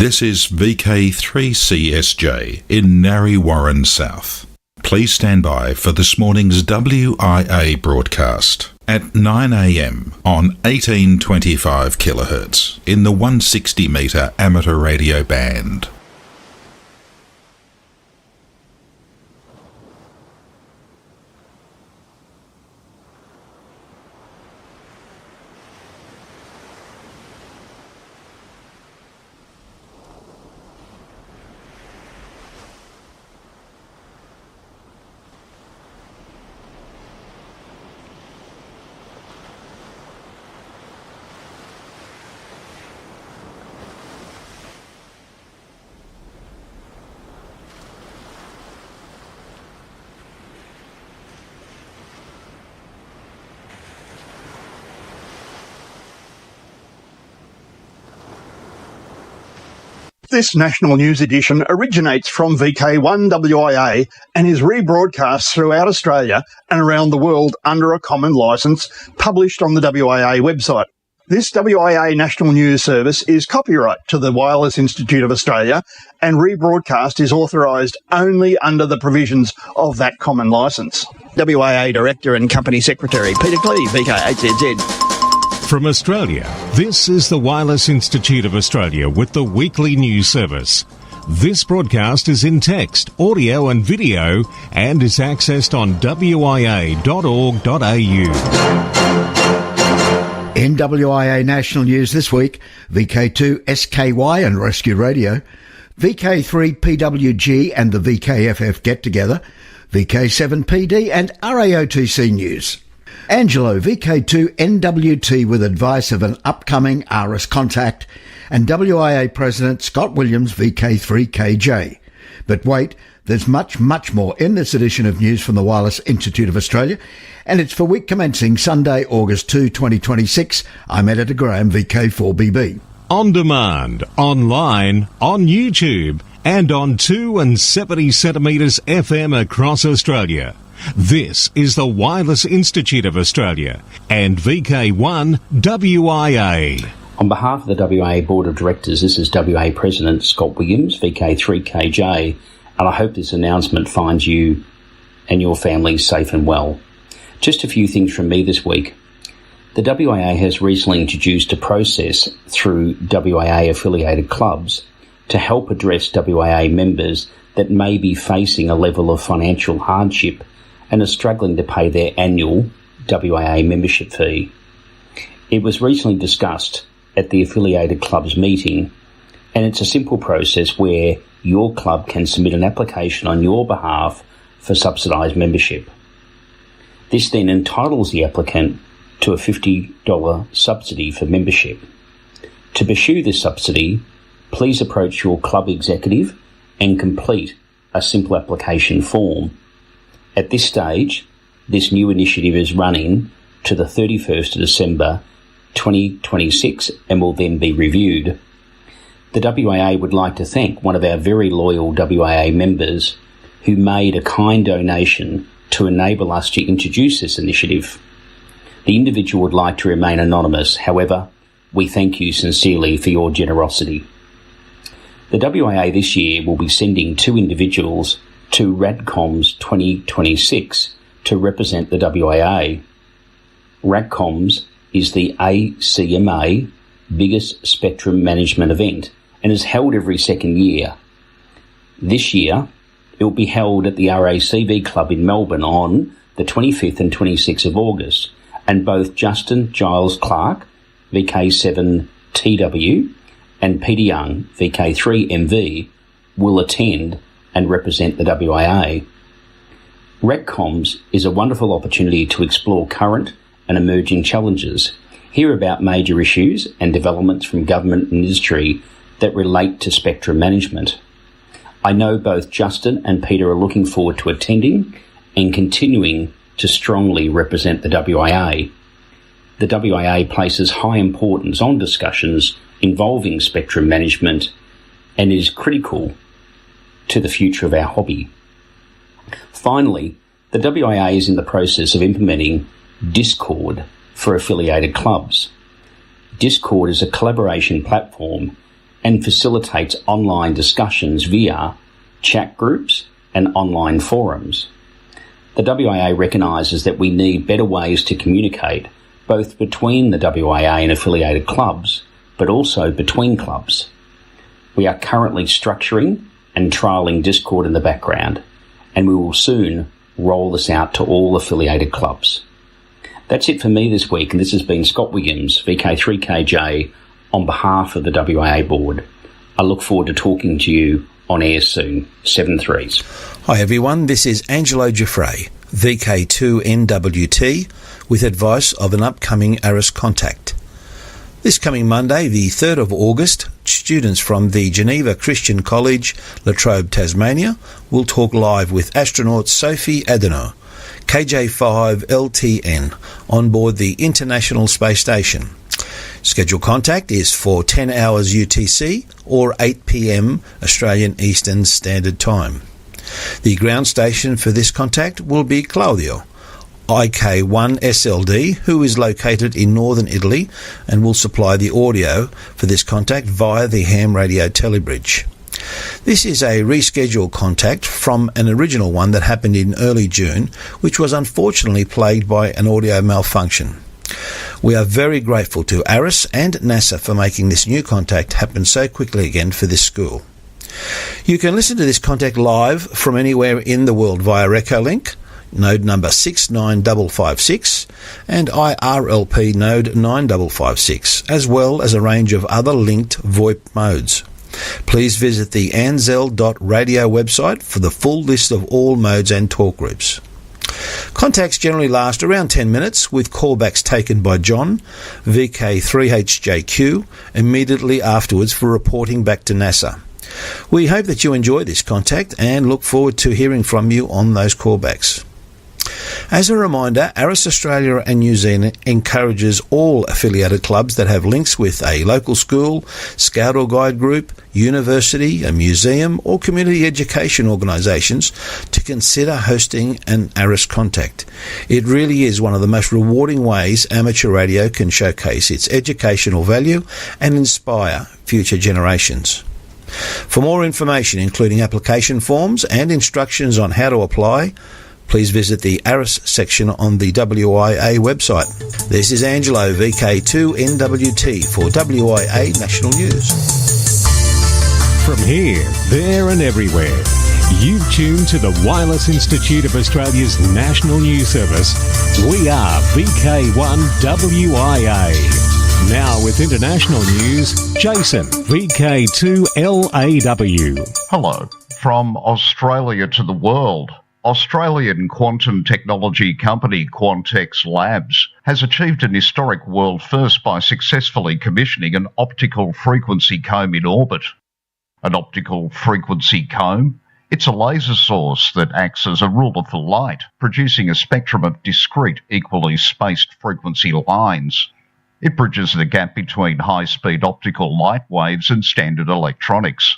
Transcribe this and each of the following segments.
This is VK3CSJ in Narre Warren South. Please stand by for this morning's WIA broadcast at 9 a.m. on 1825 kHz in the 160 metre amateur radio band. This national news edition originates from VK1WIA and is rebroadcast throughout Australia and around the world under a common licence published on the WIA website. This WIA national news service is copyright to the Wireless Institute of Australia and rebroadcast is authorised only under the provisions of that common licence. WIA Director and Company Secretary Peter Clee, VK8ZZ. From Australia, this is the Wireless Institute of Australia with the weekly news service. This broadcast is in text, audio and video and is accessed on wia.org.au. In WIA National News this week, VK2 SKY and Rescue Radio, VK3 PWG and the VKFF Get Together, VK7 PD and RAOTC News. Angelo, VK2 NWT with advice of an upcoming RS contact, and WIA President Scott Williams, VK3 KJ. But wait, there's much more in this edition of news from the Wireless Institute of Australia, and it's for week commencing Sunday, August 2, 2026. I'm Editor Graham, VK4BB. On demand, online, on YouTube, and on 270 centimetres FM across Australia. This is the Wireless Institute of Australia and VK1 WIA. On behalf of the WIA Board of Directors, this is WA President Scott Williams, VK3KJ, and I hope this announcement finds you and your family safe and well. Just a few things from me this week. The WIA has recently introduced a process through WIA affiliated clubs to help address WIA members that may be facing a level of financial hardship and are struggling to pay their annual WIA membership fee. It was recently discussed at the affiliated club's meeting, and it's a simple process where your club can submit an application on your behalf for subsidised membership. This then entitles the applicant to a $50 subsidy for membership. To pursue this subsidy, please approach your club executive and complete a simple application form. At this stage, this new initiative is running to the 31st of December 2026 and will then be reviewed. The WIA would like to thank one of our very loyal WIA members who made a kind donation to enable us to introduce this initiative. The individual would like to remain anonymous. However, we thank you sincerely for your generosity. The WIA this year will be sending 2 individuals to RADCOMS 2026 to represent the WIA. RADCOMS is the ACMA biggest spectrum management event and is held every second year. This year, it will be held at the RACV Club in Melbourne on the 25th and 26th of August, and both Justin Giles Clark, VK7TW, and Peter Young, VK3MV, will attend and represent the WIA. RADCOMS is a wonderful opportunity to explore current and emerging challenges, hear about major issues and developments from government and industry that relate to spectrum management. I know both Justin and Peter are looking forward to attending and continuing to strongly represent the WIA. The WIA places high importance on discussions involving spectrum management and is critical to the future of our hobby. Finally, the WIA is in the process of implementing Discord for affiliated clubs. Discord is a collaboration platform and facilitates online discussions via chat groups and online forums. The WIA recognises that we need better ways to communicate, both between the WIA and affiliated clubs, but also between clubs. We are currently structuring and trialling Discord in the background, and we will soon roll this out to all affiliated clubs. That's it for me this week, and this has been Scott Williams, VK3KJ, on behalf of the WIA board. I look forward to talking to you on air soon. 7-3s. Hi everyone, this is Angelo Giuffre, VK2NWT, with advice of an upcoming ARIS contact. This coming Monday, the 3rd of August, students from the Geneva Christian College, La Trobe, Tasmania, will talk live with astronaut Sophie Adenau, KJ5LTN, on board the International Space Station. Scheduled contact is for 10 hours UTC or 8 p.m. Australian Eastern Standard Time. The ground station for this contact will be Claudio, IK1SLD, who is located in northern Italy and will supply the audio for this contact via the ham radio telebridge. This is a rescheduled contact from an original one that happened in early June, which was unfortunately plagued by an audio malfunction. We are very grateful to ARIS and NASA for making this new contact happen so quickly again for this school. You can listen to this contact live from anywhere in the world via Recholink, node number 69556, and IRLP node 9556, as well as a range of other linked VoIP modes. Please visit the anzel.radio website for the full list of all modes and talk groups. Contacts generally last around 10 minutes, with callbacks taken by John, VK3HJQ, immediately afterwards for reporting back to NASA. We hope that you enjoy this contact and look forward to hearing from you on those callbacks. As a reminder, ARIS Australia and New Zealand encourages all affiliated clubs that have links with a local school, scout or guide group, university, a museum or community education organisations to consider hosting an ARIS contact. It really is one of the most rewarding ways amateur radio can showcase its educational value and inspire future generations. For more information, including application forms and instructions on how to apply, please visit the ARIS section on the WIA website. This is Angelo, VK2NWT, for WIA National News. From here, there and everywhere, you've tuned to the Wireless Institute of Australia's National News Service. We are VK1WIA. Now with international news, Jason, VK2LAW. Hello. From Australia to the world. Australian quantum technology company Quantex Labs has achieved an historic world first by successfully commissioning an optical frequency comb in orbit. An optical frequency comb? It's a laser source that acts as a ruler for light, producing a spectrum of discrete, equally spaced frequency lines. It bridges the gap between high-speed optical light waves and standard electronics.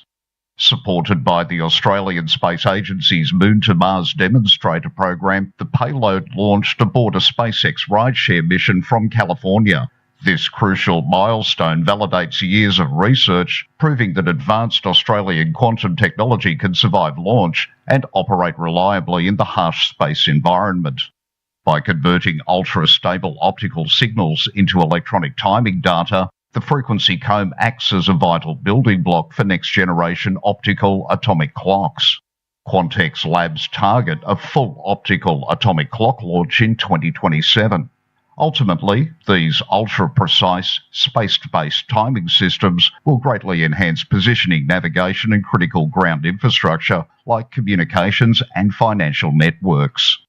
Supported by the Australian Space Agency's Moon to Mars demonstrator program, the payload launched aboard a SpaceX rideshare mission from California. This crucial milestone validates years of research, proving that advanced Australian quantum technology can survive launch and operate reliably in the harsh space environment. By converting ultra-stable optical signals into electronic timing data, the frequency comb acts as a vital building block for next-generation optical atomic clocks. Quantex Labs target a full optical atomic clock launch in 2027. Ultimately, these ultra-precise, space-based timing systems will greatly enhance positioning, navigation and critical ground infrastructure like communications and financial networks.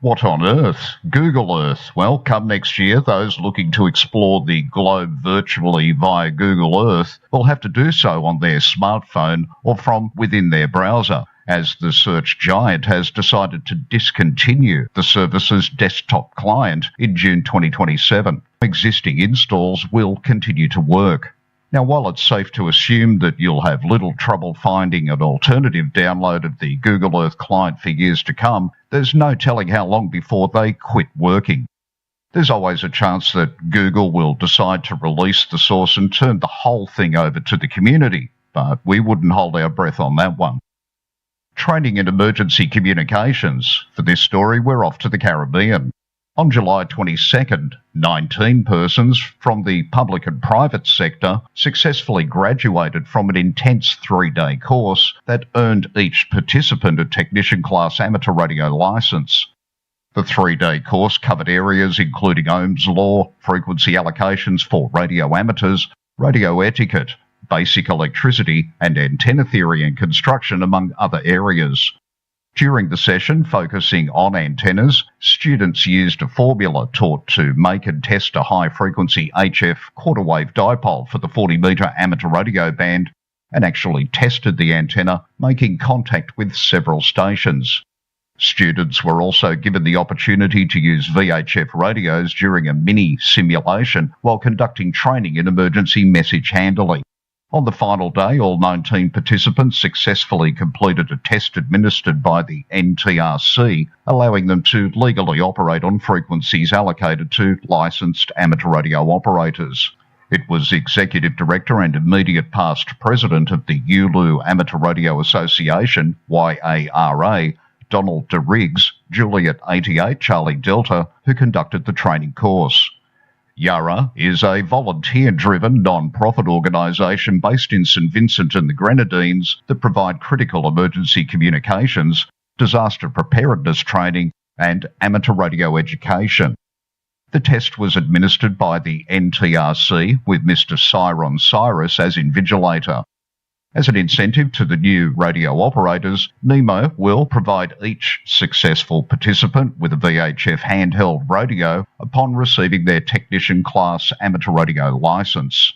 What on Earth? Google Earth. Well, come next year, those looking to explore the globe virtually via Google Earth will have to do so on their smartphone or from within their browser, as the search giant has decided to discontinue the service's desktop client in June 2027. Existing installs will continue to work. Now, while it's safe to assume that you'll have little trouble finding an alternative download of the Google Earth client for years to come, there's no telling how long before they quit working. There's always a chance that Google will decide to release the source and turn the whole thing over to the community, but we wouldn't hold our breath on that one. Training in emergency communications. For this story, we're off to the Caribbean. On July 22nd, 19 persons from the public and private sector successfully graduated from an intense 3-day course that earned each participant a technician class amateur radio licence. The 3-day course covered areas including Ohm's law, frequency allocations for radio amateurs, radio etiquette, basic electricity and antenna theory and construction, among other areas. During the session focusing on antennas, students used a formula taught to make and test a high-frequency HF quarter-wave dipole for the 40-metre amateur radio band and actually tested the antenna, making contact with several stations. Students were also given the opportunity to use VHF radios during a mini simulation while conducting training in emergency message handling. On the final day, all 19 participants successfully completed a test administered by the NTRC, allowing them to legally operate on frequencies allocated to licensed amateur radio operators. It was Executive Director and immediate past President of the ULU Amateur Radio Association, YARA, Donald DeRiggs, Juliet 88 Charlie Delta, who conducted the training course. YARA is a volunteer-driven, non-profit organisation based in St Vincent and the Grenadines that provide critical emergency communications, disaster preparedness training and amateur radio education. The test was administered by the NTRC with Mr Cyron Cyrus as invigilator. As an incentive to the new radio operators, NEMO will provide each successful participant with a VHF handheld radio upon receiving their Technician Class Amateur Radio licence.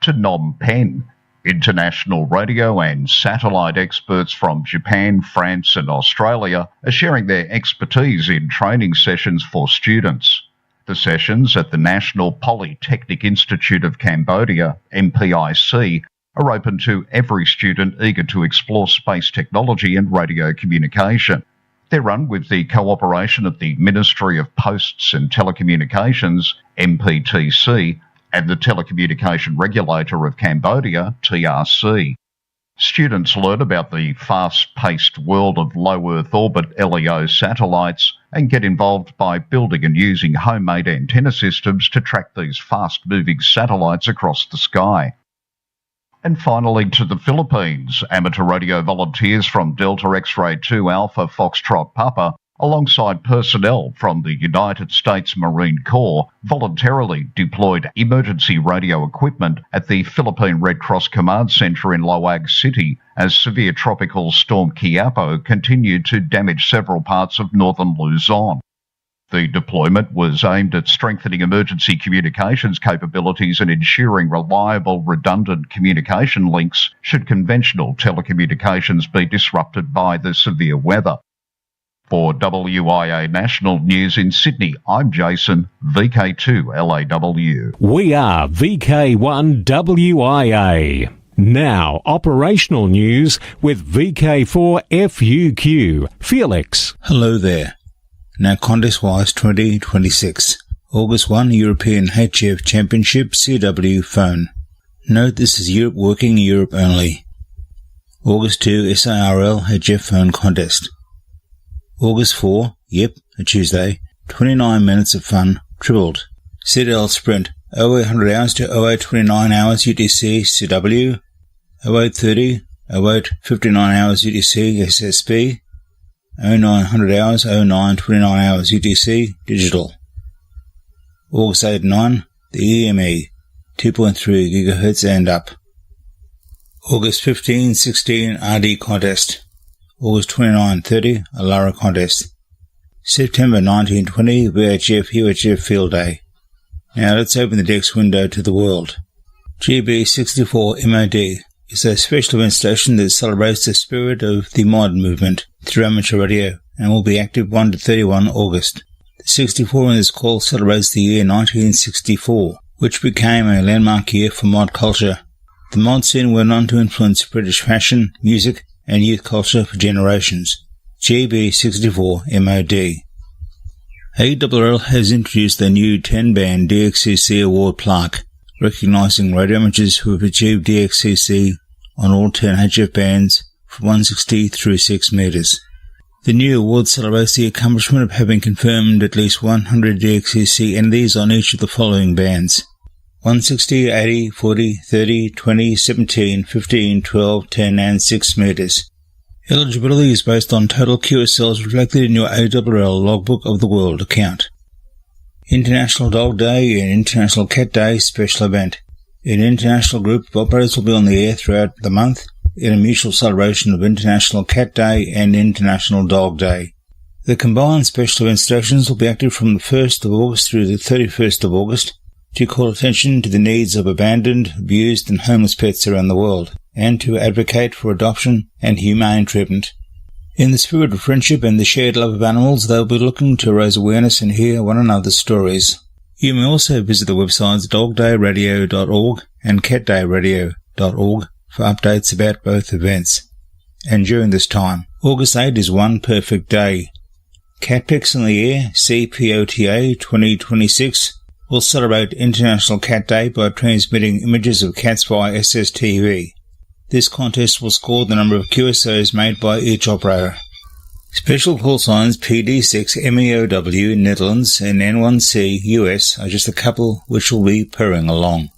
To Phnom Penh, international radio and satellite experts from Japan, France and Australia are sharing their expertise in training sessions for students. The sessions at the National Polytechnic Institute of Cambodia, MPIC, are open to every student eager to explore space technology and radio communication. They're run with the cooperation of the Ministry of Posts and Telecommunications, MPTC, and the Telecommunication Regulator of Cambodia, TRC. Students learn about the fast-paced world of low Earth orbit LEO satellites and get involved by building and using homemade antenna systems to track these fast-moving satellites across the sky. And finally, to the Philippines, amateur radio volunteers from Delta X-Ray 2 Alpha Foxtrot Papa, alongside personnel from the United States Marine Corps, voluntarily deployed emergency radio equipment at the Philippine Red Cross Command Centre in Loag City as severe tropical storm Quiapo continued to damage several parts of northern Luzon. The deployment was aimed at strengthening emergency communications capabilities and ensuring reliable, redundant communication links should conventional telecommunications be disrupted by the severe weather. For WIA National News in Sydney, I'm Jason, VK2LAW. We are VK1WIA. Now, operational news with VK4FUQ. Felix. Hello there. Now, contest-wise 2026. August 1, European HF Championship CW phone. Note this is Europe working Europe only. August 2, SARL HF phone contest. August 4, a Tuesday, 29 minutes of fun, tripled. ZL Sprint, 0800 hours to 0829 hours UTC CW, 0830, 0859 hours UTC SSB, 0900 hours, 0929 hours UTC digital. August 8 and 9, the EME, 2.3 GHz and up. August 15, 16, RD contest. August 29-30, Alara contest. September 19-20, VHF UHF field day. Now let's open the DEX window to the world. GB64 MOD is a special event station that celebrates the spirit of the mod movement through amateur radio and will be active 1 to 31 August. The 64 in this call celebrates the year 1964, which became a landmark year for mod culture. The mod scene went on to influence British fashion, music, and youth culture for generations. GB64 MOD. ARRL has introduced a new 10-band DXCC award plaque, recognising radio amateurs who have achieved DXCC on all 10 HF bands from 160 through 6 metres. The new award celebrates the accomplishment of having confirmed at least 100 DXCC NDs on each of the following bands: 160, 80, 40, 30, 20, 17, 15, 12, 10 and 6 metres. Eligibility is based on total QSLs reflected in your ARRL Logbook of the World account. International Dog Day and International Cat Day special event. An international group of operators will be on the air throughout the month in a mutual celebration of International Cat Day and International Dog Day. The combined special event stations will be active from the 1st of August through the 31st of August to call attention to the needs of abandoned, abused and homeless pets around the world, and to advocate for adoption and humane treatment. In the spirit of friendship and the shared love of animals, they'll be looking to raise awareness and hear one another's stories. You may also visit the websites dogdayradio.org and catdayradio.org for updates about both events. And during this time, August 8 is One Perfect Day. Catpics in the Air CPOTA 2026 will celebrate International Cat Day by transmitting images of cats via SSTV. This contest will score the number of QSOs made by each operator. Special call signs PD6 MEOW Netherlands and N1C US are just a couple which will be purring along.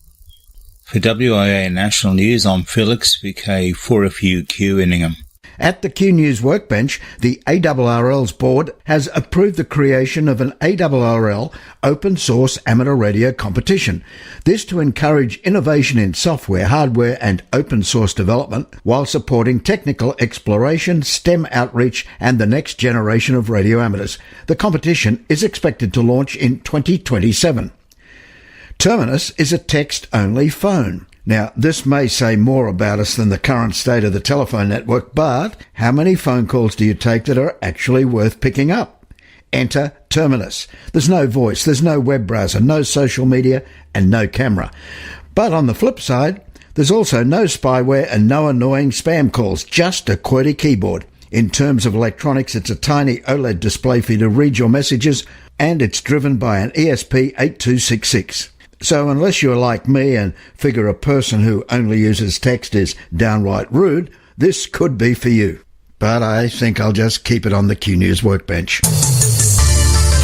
For WIA National News, I'm Felix, VK4FUQ in Ingham. At the Q News Workbench, the ARRL's board has approved the creation of an ARRL open source amateur radio competition. This to encourage innovation in software, hardware and open source development while supporting technical exploration, STEM outreach and the next generation of radio amateurs. The competition is expected to launch in 2027. Terminus is a text-only phone. Now, this may say more about us than the current state of the telephone network, but how many phone calls do you take that are actually worth picking up? Enter Terminus. There's no voice, there's no web browser, no social media, and no camera. But on the flip side, there's also no spyware and no annoying spam calls, just a QWERTY keyboard. In terms of electronics, it's a tiny OLED display for you to read your messages, and it's driven by an ESP8266. So unless you're like me and figure a person who only uses text is downright rude, this could be for you. But I think I'll just keep it on the Q News Workbench.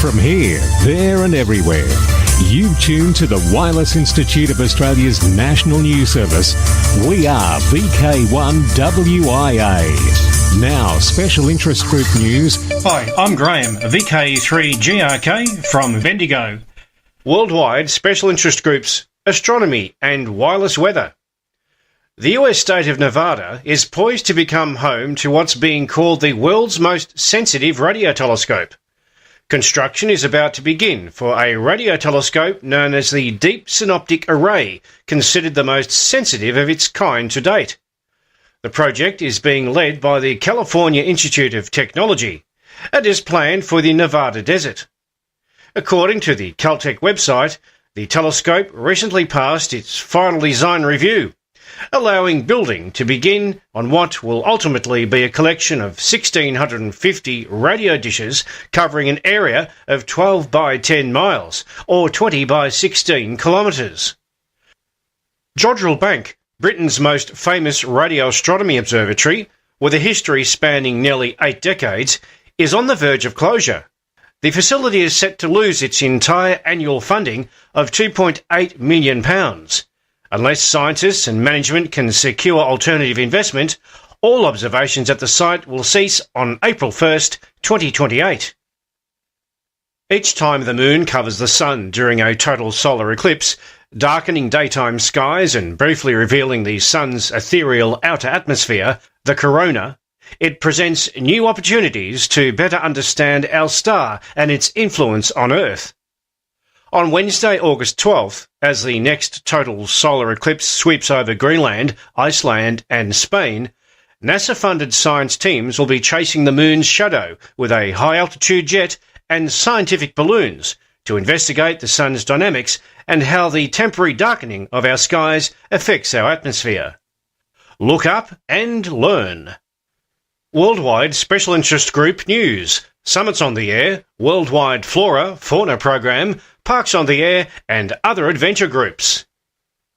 From here, there and everywhere, you've tuned to the Wireless Institute of Australia's National News Service. We are VK1WIA. Now, Special Interest Group News. Hi, I'm Graham, VK3GRK from Bendigo. Worldwide Special Interest Groups, Astronomy and Wireless Weather. The US state of Nevada is poised to become home to what's being called the world's most sensitive radio telescope. Construction is about to begin for a radio telescope known as the Deep Synoptic Array, considered the most sensitive of its kind to date. The project is being led by the California Institute of Technology and is planned for the Nevada desert. According to the Caltech website, the telescope recently passed its final design review, allowing building to begin on what will ultimately be a collection of 1,650 radio dishes covering an area of 12 by 10 miles, or 20 by 16 kilometres. Jodrell Bank, Britain's most famous radio astronomy observatory, with a history spanning nearly 8 decades, is on the verge of closure. The facility is set to lose its entire annual funding of £2.8 million. Unless scientists and management can secure alternative investment, all observations at the site will cease on April 1st, 2028. Each time the moon covers the sun during a total solar eclipse, darkening daytime skies and briefly revealing the sun's ethereal outer atmosphere, the corona, it presents new opportunities to better understand our star and its influence on Earth. On Wednesday, August 12th, as the next total solar eclipse sweeps over Greenland, Iceland and Spain, NASA-funded science teams will be chasing the moon's shadow with a high-altitude jet and scientific balloons to investigate the sun's dynamics and how the temporary darkening of our skies affects our atmosphere. Look up and learn. Worldwide Special Interest Group News, Summits on the Air, Worldwide Fauna Program, Parks on the Air and other adventure groups.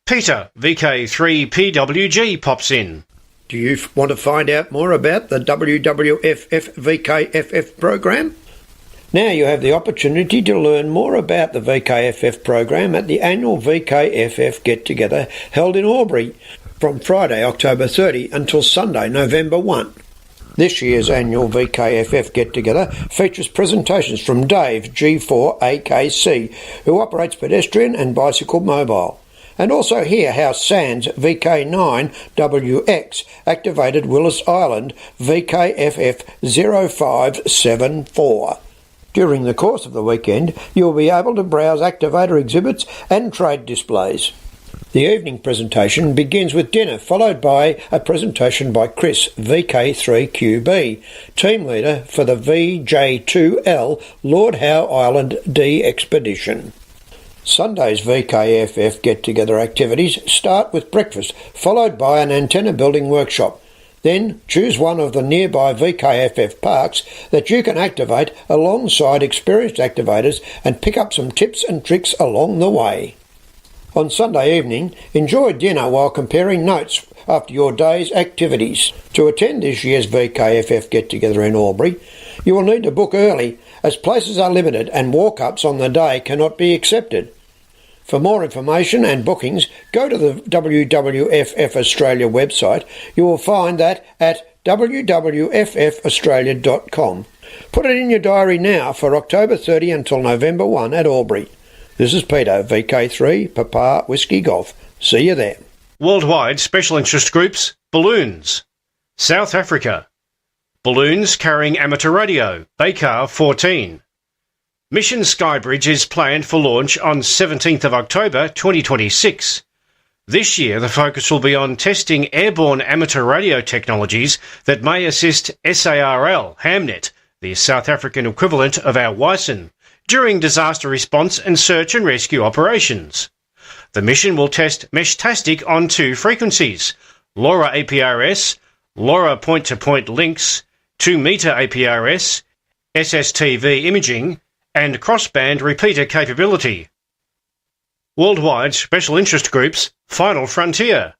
Peter, VK3PWG, pops in. Do you want to find out more about the WWFF VKFF program? Now you have the opportunity to learn more about the VKFF program at the annual VKFF get-together held in Albury from Friday, October 30 until Sunday, November 1. This year's annual VKFF get-together features presentations from Dave G4AKC, who operates pedestrian and bicycle mobile, and also hear how SANS VK9WX activated Willis Island VKFF 0574. During the course of the weekend, you will be able to browse activator exhibits and trade displays. The evening presentation begins with dinner, followed by a presentation by Chris, VK3QB, team leader for the VJ2L Lord Howe Island D expedition. Sunday's VKFF get-together activities start with breakfast, followed by an antenna building workshop. Then choose one of the nearby VKFF parks that you can activate alongside experienced activators and pick up some tips and tricks along the way. On Sunday evening, enjoy dinner while comparing notes after your day's activities. To attend this year's VKFF get-together in Albury, you will need to book early as places are limited and walk-ups on the day cannot be accepted. For more information and bookings, go to the WWFF Australia website. You will find that at www.ffaustralia.com. Put it in your diary now for October 30 until November 1 at Albury. This is Peter, VK3, Papa Whiskey Golf. See you there. Worldwide Special Interest Groups, Balloons. South Africa. Balloons carrying amateur radio, BACAR 14. Mission Skybridge is planned for launch on 17th of October 2026. This year the focus will be on testing airborne amateur radio technologies that may assist SARL, Hamnet, the South African equivalent of our WISN, during disaster response and search and rescue operations. The mission will test Meshtastic on 2 frequencies, LoRa APRS, LoRa point-to-point links, 2-meter APRS, SSTV imaging, and crossband repeater capability. Worldwide Special Interest Groups, Final Frontier.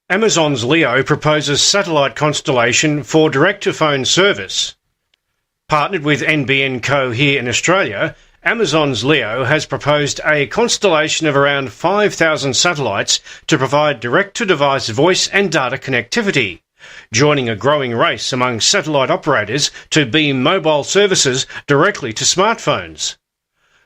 Amazon's LEO proposes satellite constellation for direct-to-phone service. Partnered with NBN Co here in Australia, Amazon's LEO has proposed a constellation of around 5,000 satellites to provide direct-to-device voice and data connectivity, joining a growing race among satellite operators to beam mobile services directly to smartphones.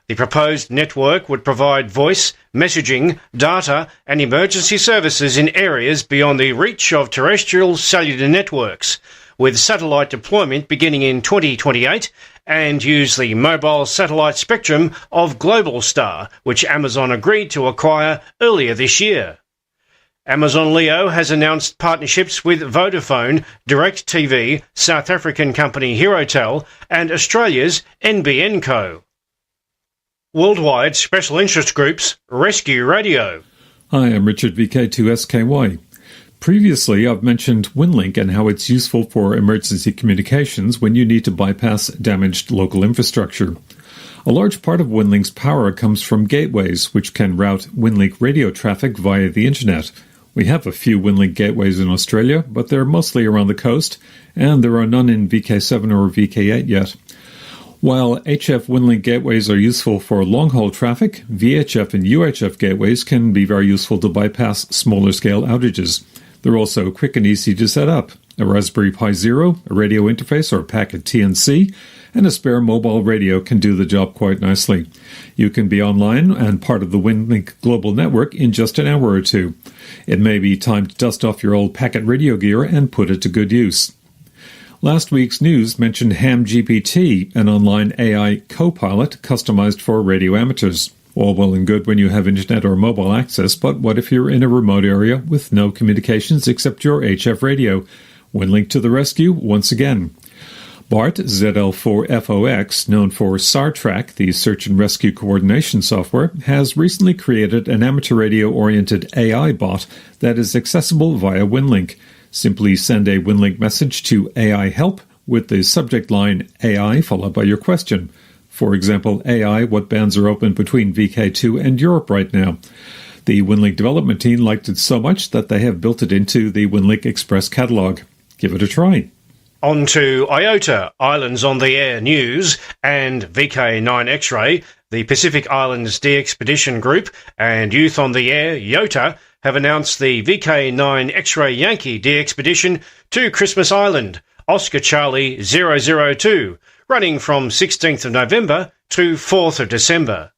The proposed network would provide voice, messaging, data and emergency services in areas beyond the reach of terrestrial cellular networks, with satellite deployment beginning in 2028, and use the mobile satellite spectrum of Globalstar, which Amazon agreed to acquire earlier this year. Amazon LEO has announced partnerships with Vodafone, DirecTV, South African company Herotel, and Australia's NBN Co. Worldwide Special Interest Groups, Rescue Radio. Hi, I'm Richard VK2SKY. Previously, I've mentioned WinLink and how it's useful for emergency communications when you need to bypass damaged local infrastructure. A large part of WinLink's power comes from gateways, which can route WinLink radio traffic via the internet. We have a few WinLink gateways in Australia, but they're mostly around the coast, and there are none in VK7 or VK8 yet. While HF WinLink gateways are useful for long-haul traffic, VHF and UHF gateways can be very useful to bypass smaller-scale outages. They're also quick and easy to set up. A Raspberry Pi Zero, a radio interface or packet TNC, and a spare mobile radio can do the job quite nicely. You can be online and part of the WinLink global network in just an hour or two. It may be time to dust off your old packet radio gear and put it to good use. Last week's news mentioned HamGPT, an online AI co-pilot customized for radio amateurs. All well and good when you have internet or mobile access, but what if you're in a remote area with no communications except your HF radio? WinLink to the rescue once again. BART ZL4FOX, known for SARTRAC, the Search and Rescue Coordination Software, has recently created an amateur radio-oriented AI bot that is accessible via WinLink. Simply send a WinLink message to AI Help with the subject line AI followed by your question. For example, AI, what bands are open between VK2 and Europe right now? The WinLink development team liked it so much that they have built it into the WinLink Express catalog. Give it a try. On to IOTA, Islands on the Air News, and VK9 X-Ray, the Pacific Islands De-Expedition Group, and Youth on the Air, YOTA, have announced the VK9 X-Ray Yankee De-Expedition to Christmas Island, Oscar Charlie 002, running from 16th of November to 4th of December.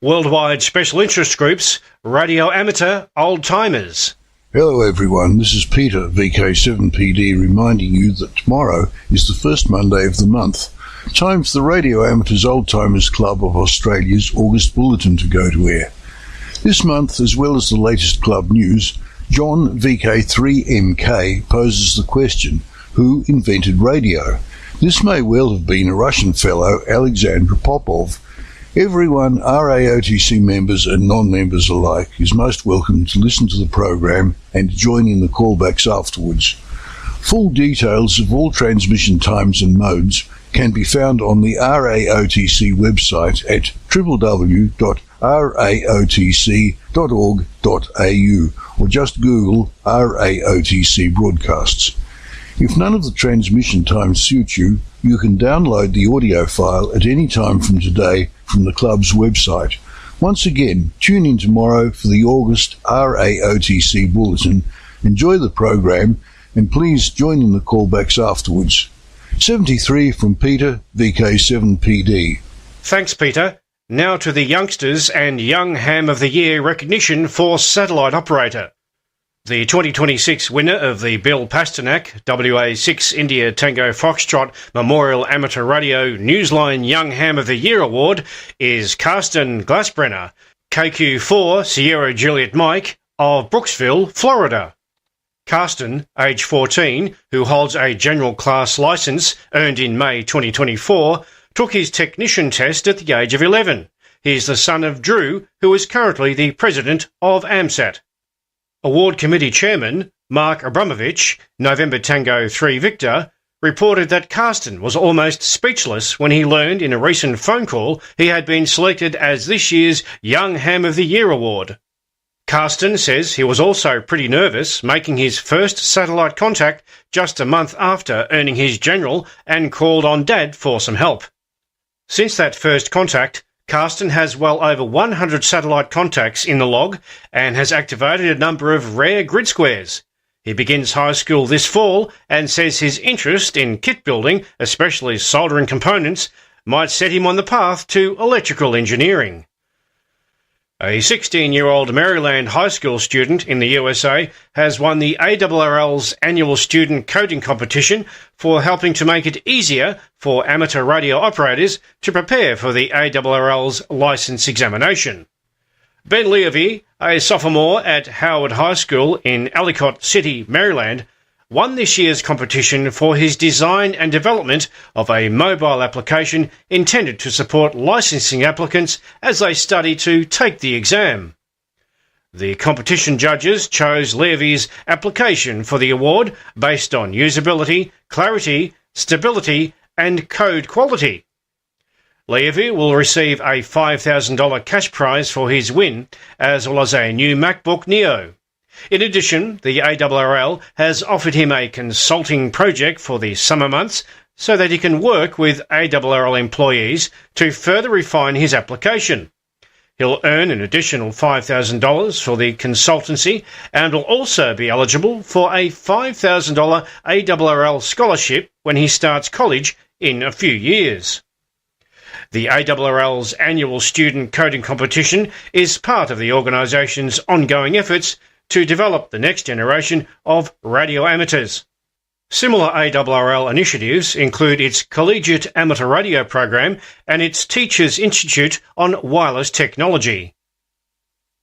Worldwide Special Interest Groups, Radio Amateur Old Timers. Hello everyone, this is Peter, VK7PD, reminding you that tomorrow is the first Monday of the month. Time for the Radio Amateurs Old Timers Club of Australia's August Bulletin to go to air. This month, as well as the latest club news, John VK3MK poses the question, who invented radio? This may well have been a Russian fellow, Alexander Popov. Everyone, RAOTC members and non-members alike, is most welcome to listen to the program and join in the callbacks afterwards. Full details of all transmission times and modes can be found on the RAOTC website at www.raotc.org.au or just Google RAOTC broadcasts. If none of the transmission times suit you, you can download the audio file at any time from today from the club's website. Once again, tune in tomorrow for the August RAOTC Bulletin. Enjoy the program and please join in the callbacks afterwards. 73 from Peter, VK7PD. Thanks, Peter. Now to the youngsters and Young Ham of the Year recognition for Satellite Operator. The 2026 winner of the Bill Pasternak WA6 India Tango Foxtrot Memorial Amateur Radio Newsline Young Ham of the Year Award is Karsten Glassbrenner, KQ4 Sierra Juliet Mike of Brooksville, Florida. Karsten, age 14, who holds a general class licence earned in May 2024, took his technician test at the age of 11. He is the son of Drew, who is currently the president of AMSAT. Award Committee Chairman Mark Abramovich, November Tango 3 Victor, reported that Karsten was almost speechless when he learned in a recent phone call he had been selected as this year's Young Ham of the Year award. Karsten says he was also pretty nervous making his first satellite contact just a month after earning his general and called on Dad for some help. Since that first contact, Karsten has well over 100 satellite contacts in the log and has activated a number of rare grid squares. He begins high school this fall and says his interest in kit building, especially soldering components, might set him on the path to electrical engineering. A 16-year-old Maryland high school student in the USA has won the ARRL's annual student coding competition for helping to make it easier for amateur radio operators to prepare for the ARRL's license examination. Ben Levy, a sophomore at Howard High School in Ellicott City, Maryland, won this year's competition for his design and development of a mobile application intended to support licensing applicants as they study to take the exam. The competition judges chose Levy's application for the award based on usability, clarity, stability, and code quality. Levy will receive a $5,000 cash prize for his win, as well as a new MacBook Neo. In addition, the ARRL has offered him a consulting project for the summer months so that he can work with ARRL employees to further refine his application. He'll earn an additional $5,000 for the consultancy and will also be eligible for a $5,000 ARRL scholarship when he starts college in a few years. The ARRL's annual student coding competition is part of the organisation's ongoing efforts to develop the next generation of radio amateurs. Similar ARRL initiatives include its Collegiate Amateur Radio program and its Teachers Institute on Wireless Technology.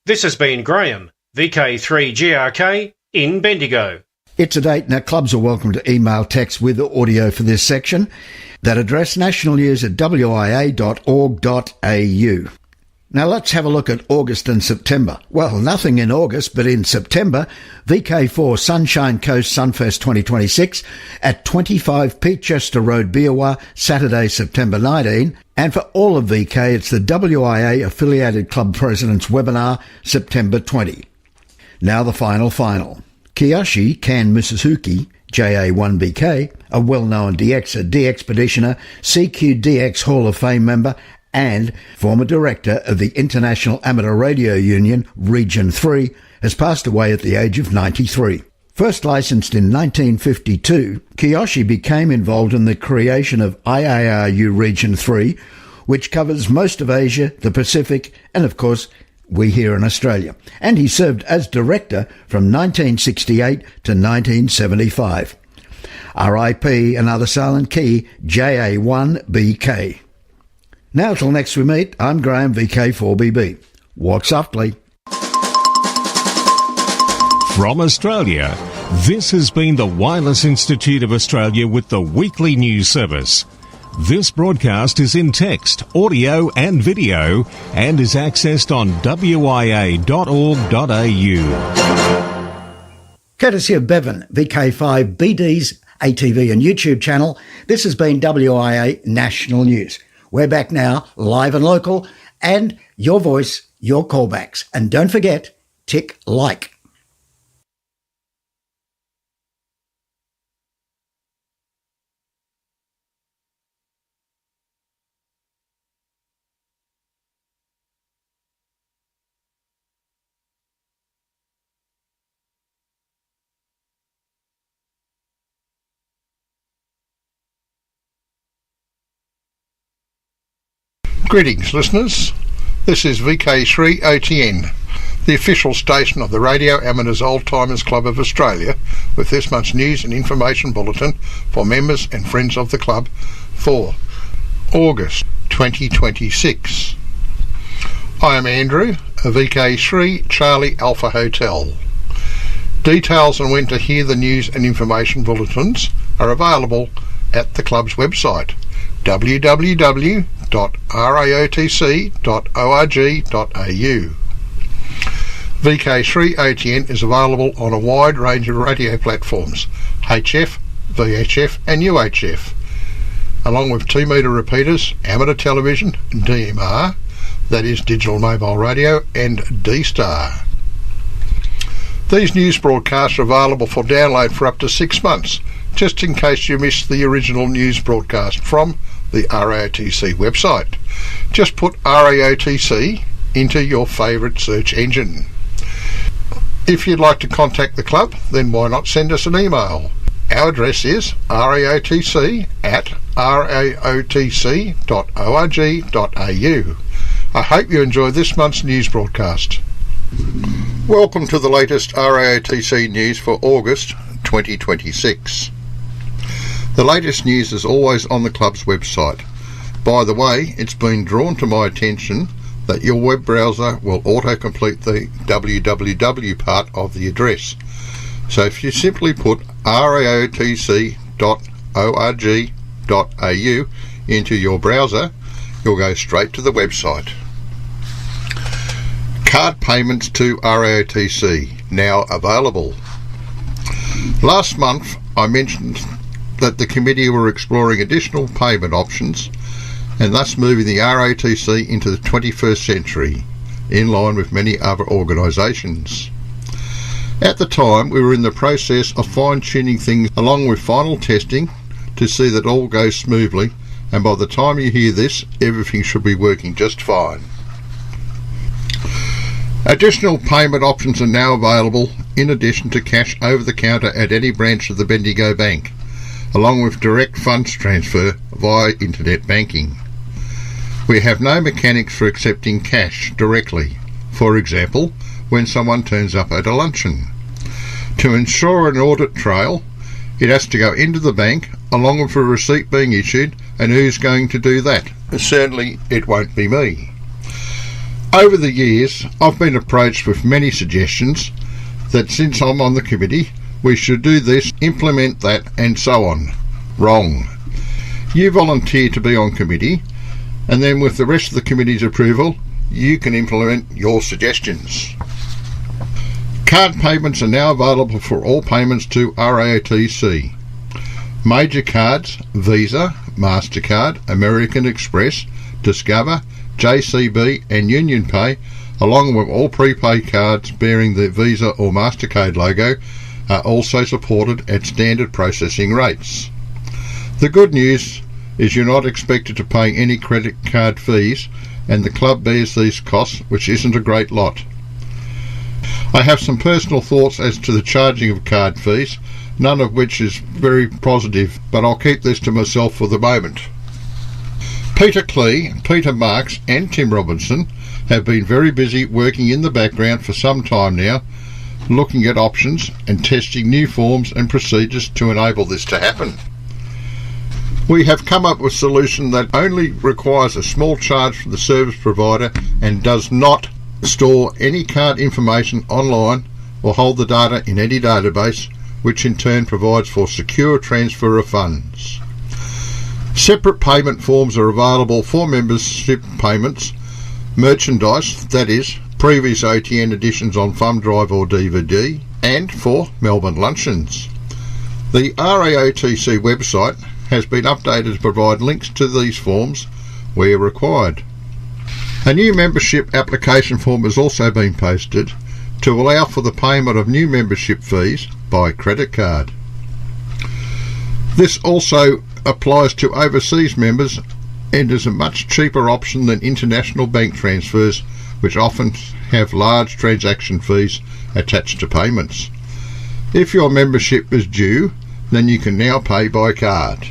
This has been Graham, VK3GRK, in Bendigo. It's a date. Now, clubs are welcome to email text with audio for this section. That address, nationalnews@wia.org.au. Now let's have a look at August and September. Well, nothing in August, but in September, VK4 Sunshine Coast Sunfest 2026 at 25 Peachester Road, Biawa, Saturday, September 19. And for all of VK, it's the WIA Affiliated Club Presidents Webinar, September 20. Now the final. Kiyoshi Kan Misuzuki, JA1BK, a well-known DXer, DXpeditioner, CQDX Hall of Fame member, and former director of the International Amateur Radio Union, Region 3, has passed away at the age of 93. First licensed in 1952, Kiyoshi became involved in the creation of IARU Region 3, which covers most of Asia, the Pacific, and of course, we here in Australia. And he served as director from 1968 to 1975. RIP, another silent key, JA1BK. Now till next we meet, I'm Graham, VK4BB. Walk softly. From Australia, this has been the Wireless Institute of Australia with the weekly news service. This broadcast is in text, audio and video and is accessed on wia.org.au. Courtesy of Bevan, VK5BD's ATV and YouTube channel, this has been WIA National News. We're back now, live and local, and your voice, your callbacks. And don't forget, tick like. Greetings, listeners. This is VK3OTN, the official station of the Radio Amateurs Old Timers Club of Australia, with this month's news and information bulletin for members and friends of the club for August 2026. I am Andrew, a VK3 Charlie Alpha Hotel. Details on when to hear the news and information bulletins are available at the club's website, www.raotc.org.au. VK3OTN is available on a wide range of radio platforms, HF, VHF and UHF, along with 2-metre repeaters, amateur television, DMR, that is digital mobile radio, and D-Star. These news broadcasts are available for download for up to 6 months, just in case you missed the original news broadcast from the RAOTC website. Just put RAOTC into your favourite search engine. If you'd like to contact the club, then why not send us an email? Our address is raotc@raotc.org.au. I hope you enjoy this month's news broadcast. Welcome to the latest RAOTC news for August 2026. The latest news is always on the club's website. By the way, it's been drawn to my attention that your web browser will auto-complete the www part of the address. So if you simply put raotc.org.au into your browser, you'll go straight to the website. Card payments to RAOTC, now available. Last month I mentioned that the committee were exploring additional payment options and thus moving the RAOTC into the 21st century, in line with many other organisations. At the time, we were in the process of fine-tuning things along with final testing to see that all goes smoothly, and by the time you hear this, everything should be working just fine. Additional payment options are now available in addition to cash over the counter at any branch of the Bendigo Bank, along with direct funds transfer via internet banking. We have no mechanics for accepting cash directly, for example, when someone turns up at a luncheon. To ensure an audit trail, it has to go into the bank along with a receipt being issued, and who's going to do that? Certainly it won't be me. Over the years, I've been approached with many suggestions that since I'm on the committee, we should do this, implement that, and so on. Wrong. You volunteer to be on committee, and then with the rest of the committee's approval, you can implement your suggestions. Card payments are now available for all payments to RATC. Major cards, Visa, MasterCard, American Express, Discover, JCB and Union Pay, along with all prepaid cards bearing the Visa or MasterCard logo, are also supported at standard processing rates. The good news is you're not expected to pay any credit card fees, and the club bears these costs, which isn't a great lot. I have some personal thoughts as to the charging of card fees, none of which is very positive, but I'll keep this to myself for the moment. Peter Klee, Peter Marks and Tim Robinson have been very busy working in the background for some time now, looking at options and testing new forms and procedures to enable this to happen. We have come up with a solution that only requires a small charge from the service provider and does not store any card information online or hold the data in any database, which in turn provides for secure transfer of funds. Separate payment forms are available for membership payments, merchandise, that is, previous OTN editions on thumb drive or DVD, and for Melbourne luncheons. The RAOTC website has been updated to provide links to these forms where required. A new membership application form has also been posted to allow for the payment of new membership fees by credit card. This also applies to overseas members and is a much cheaper option than international bank transfers, which often have large transaction fees attached to payments. If your membership is due, then you can now pay by card.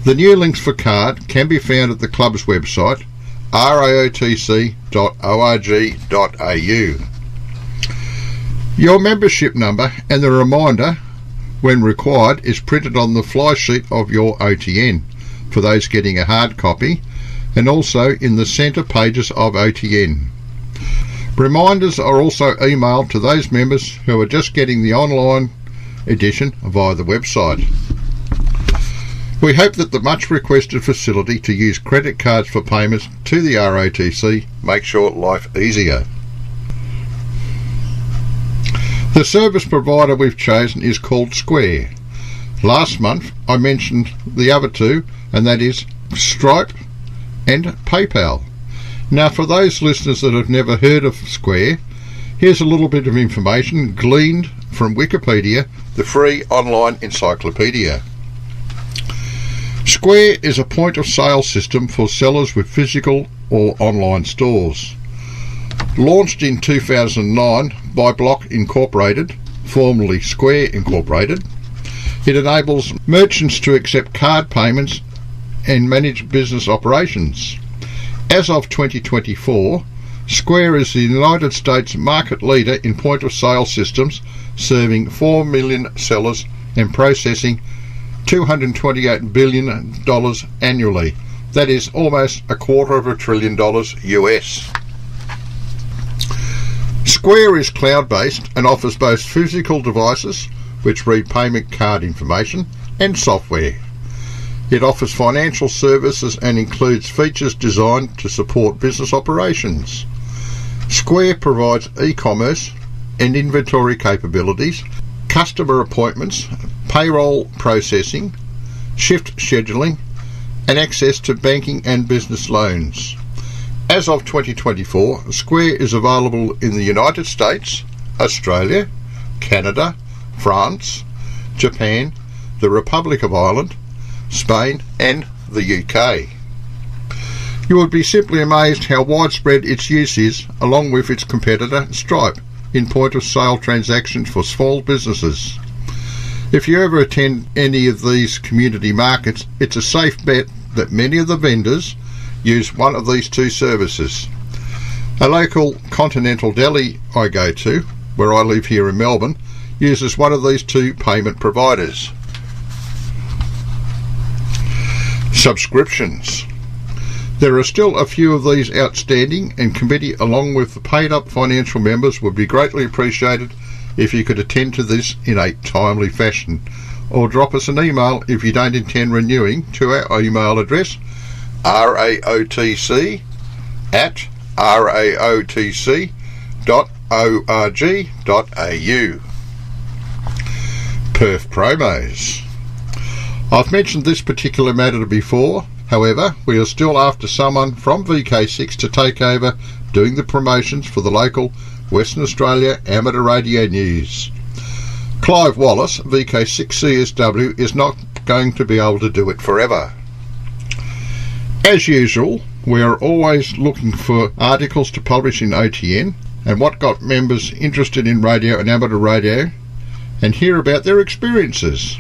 The new links for card can be found at the club's website, raotc.org.au. Your membership number and the reminder, when required, is printed on the fly sheet of your OTN for those getting a hard copy, and also in the centre pages of OTN. Reminders are also emailed to those members who are just getting the online edition via the website. We hope that the much requested facility to use credit cards for payments to the RATC makes your life easier. The service provider we've chosen is called Square. Last month I mentioned the other two, and that is Stripe and PayPal. Now, for those listeners that have never heard of Square, here's a little bit of information gleaned from Wikipedia, the free online encyclopedia. Square is a point-of-sale system for sellers with physical or online stores. Launched in 2009 by Block Incorporated, formerly Square Incorporated, it enables merchants to accept card payments and manage business operations. As of 2024, Square is the United States market leader in point-of-sale systems, serving 4 million sellers and processing $228 billion annually. That is almost $250 billion US. Square is cloud-based and offers both physical devices, which read payment card information, and software. It offers financial services and includes features designed to support business operations. Square provides e-commerce and inventory capabilities, customer appointments, payroll processing, shift scheduling, and access to banking and business loans. As of 2024, Square is available in the United States, Australia, Canada, France, Japan, the Republic of Ireland, Spain and the UK. You would be simply amazed how widespread its use is, along with its competitor Stripe, in point-of-sale transactions for small businesses. If you ever attend any of these community markets, it's a safe bet that many of the vendors use one of these two services. A local continental deli I go to, where I live here in Melbourne, uses one of these two payment providers. Subscriptions. There are still a few of these outstanding, and committee along with the paid up financial members would be greatly appreciated if you could attend to this in a timely fashion, or drop us an email if you don't intend renewing to our email address raotc@raotc.org.au. raotc.org.au. Perth promos. I've mentioned this particular matter before, however, we are still after someone from VK6 to take over doing the promotions for the local Western Australia amateur radio news. Clive Wallace, VK6 CSW, is not going to be able to do it forever. As usual, we are always looking for articles to publish in OTN and what got members interested in radio and amateur radio, and hear about their experiences.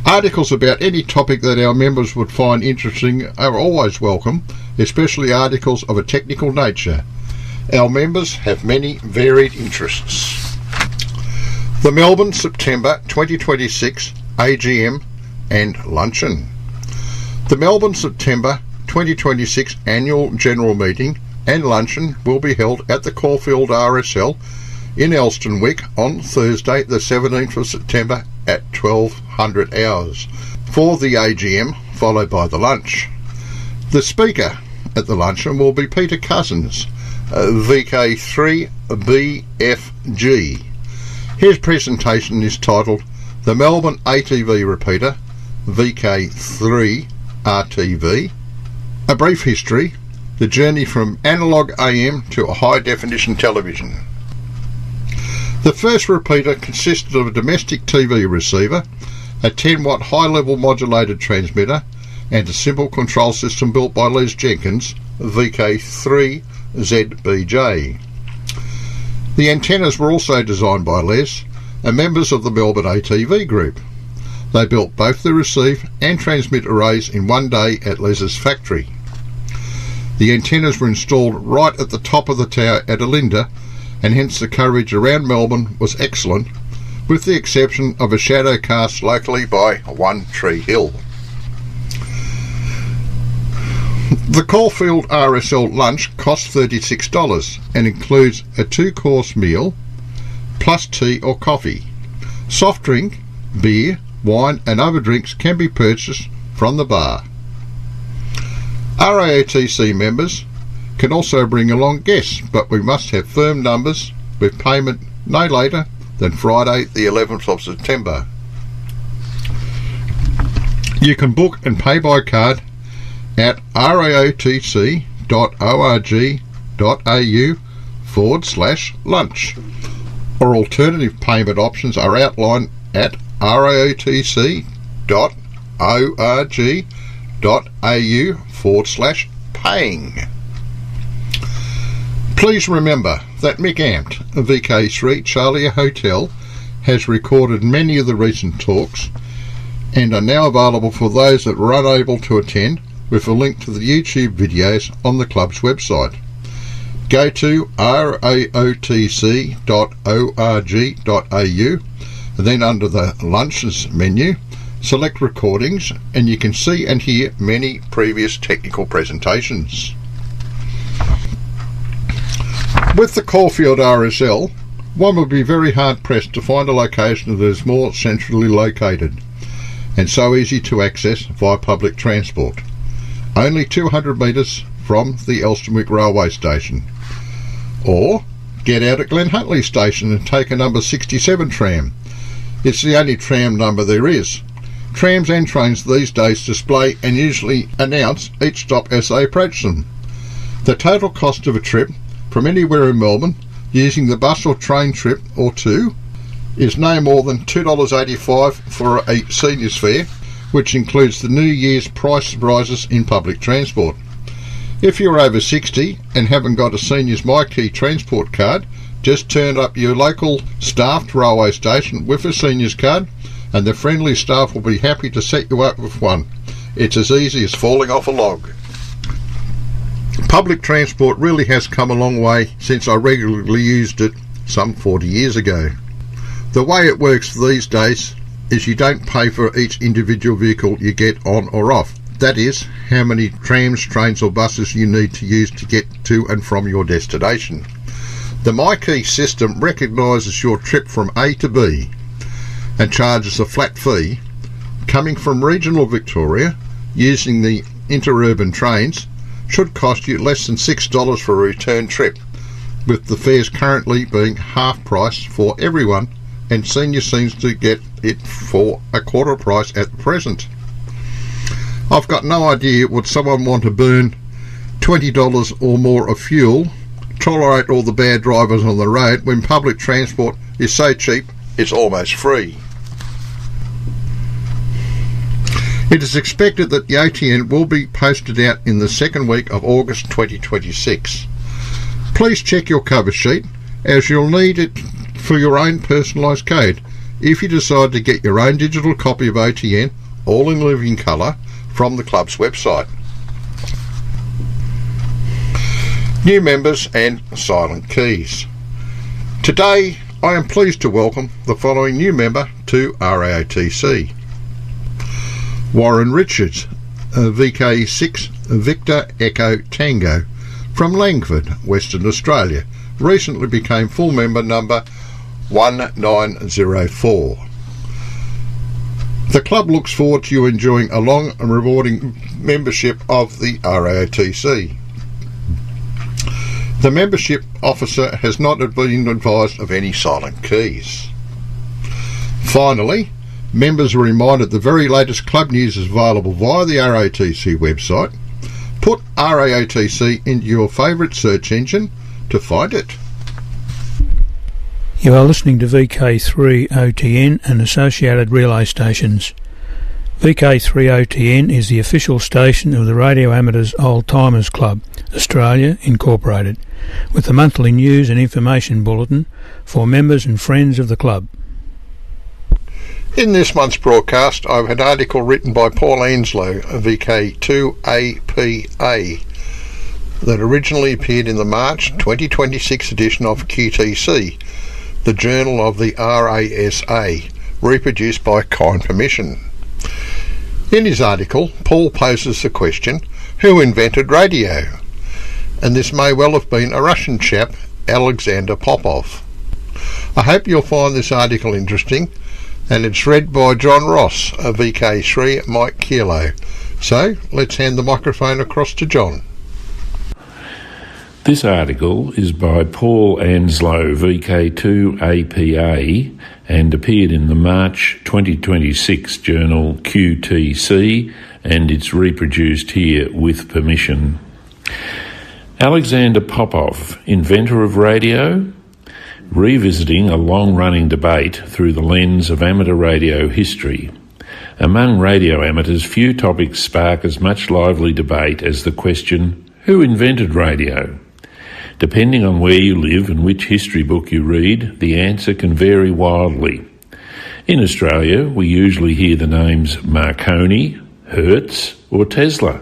Articles about any topic that our members would find interesting are always welcome, especially articles of a technical nature. Our members have many varied interests. The Melbourne September 2026 AGM and Luncheon. The Melbourne September 2026 Annual General Meeting and Luncheon will be held at the Caulfield RSL in Elstonwick on Thursday the 17th of September at 1200 hours for the AGM, followed by the lunch. The speaker at the luncheon will be Peter Cousins, VK3BFG. His presentation is titled The Melbourne ATV Repeater, VK3RTV, A Brief History, the journey from analogue AM to a high-definition television. The first repeater consisted of a domestic TV receiver, a 10-watt high-level modulated transmitter, and a simple control system built by Les Jenkins, VK3ZBJ. The antennas were also designed by Les and members of the Melbourne ATV group. They built both the receive and transmit arrays in one day at Les's factory. The antennas were installed right at the top of the tower at Olinda, and hence the coverage around Melbourne was excellent, with the exception of a shadow cast locally by One Tree Hill. The Caulfield RSL lunch costs $36 and includes a 2-course meal plus tea or coffee. Soft drink, beer, wine and other drinks can be purchased from the bar. RAOTC members can also bring along guests, but we must have firm numbers with payment no later than Friday the 11th of September. You can book and pay by card at raotc.org.au/lunch, or alternative payment options are outlined at raotc.org.au/paying. Please remember that Mick Amt of VK3 Charlie Hotel has recorded many of the recent talks and are now available for those that were unable to attend, with a link to the YouTube videos on the club's website. Go to raotc.org.au and then under the lunches menu, select recordings, and you can see and hear many previous technical presentations. With the Caulfield RSL, one would be very hard pressed to find a location that is more centrally located and so easy to access via public transport. Only 200 metres from the Elstonwick railway station. Or get out at Glen Huntly station and take a number 67 tram. It's the only tram number there is. Trams and trains these days display and usually announce each stop as they approach them. The total cost of a trip from anywhere in Melbourne using the bus or train trip or two is no more than $2.85 for a seniors fare, which includes the New Year's price rises in public transport. If you're over 60 and haven't got a seniors MyKey transport card, just turn up your local staffed railway station with a seniors card and the friendly staff will be happy to set you up with one. It's as easy as falling off a log. Public transport really has come a long way since I regularly used it some 40 years ago. The way it works these days is you don't pay for each individual vehicle you get on or off. That is, how many trams, trains or buses you need to use to get to and from your destination. The MyKey system recognises your trip from A to B and charges a flat fee. Coming from regional Victoria, using the interurban trains, should cost you less than $6 for a return trip, with the fares currently being half price for everyone, and senior seems to get it for a quarter price at present. I've got no idea would someone want to burn $20 or more of fuel, tolerate all the bad drivers on the road when public transport is so cheap it's almost free. It is expected that the OTN will be posted out in the second week of August 2026. Please check your cover sheet, as you'll need it for your own personalised code if you decide to get your own digital copy of OTN, all in living colour, from the club's website. New members and silent keys. Today I am pleased to welcome the following new member to RAOTC. Warren Richards, VK6 Victor Echo Tango, from Langford, Western Australia, recently became full member number 1904. The club looks forward to you enjoying a long and rewarding membership of the RAOTC. The membership officer has not been advised of any silent keys. Finally, members are reminded the very latest club news is available via the RAOTC website. Put RAOTC into your favourite search engine to find it. You are listening to VK3 OTN and associated relay stations. VK3 OTN is the official station of the Radio Amateurs Old Timers Club, Australia Incorporated, with the monthly news and information bulletin for members and friends of the club. In this month's broadcast, I've had an article written by Paul Anslow, VK2APA, that originally appeared in the March 2026 edition of QTC, the Journal of the RASA, reproduced by kind permission. In his article, Paul poses the question, who invented radio? And this may well have been a Russian chap, Alexander Popov. I hope you'll find this article interesting, and it's read by John Ross of VK3 Mike Kilo. So let's hand the microphone across to John. This article is by Paul Anslow, VK2APA, and appeared in the March 2026 journal QTC, and it's reproduced here with permission. Alexander Popov, inventor of radio? Revisiting a long-running debate through the lens of amateur radio history. Among radio amateurs, few topics spark as much lively debate as the question, who invented radio? Depending on where you live and which history book you read, the answer can vary wildly. In Australia, we usually hear the names Marconi, Hertz or Tesla.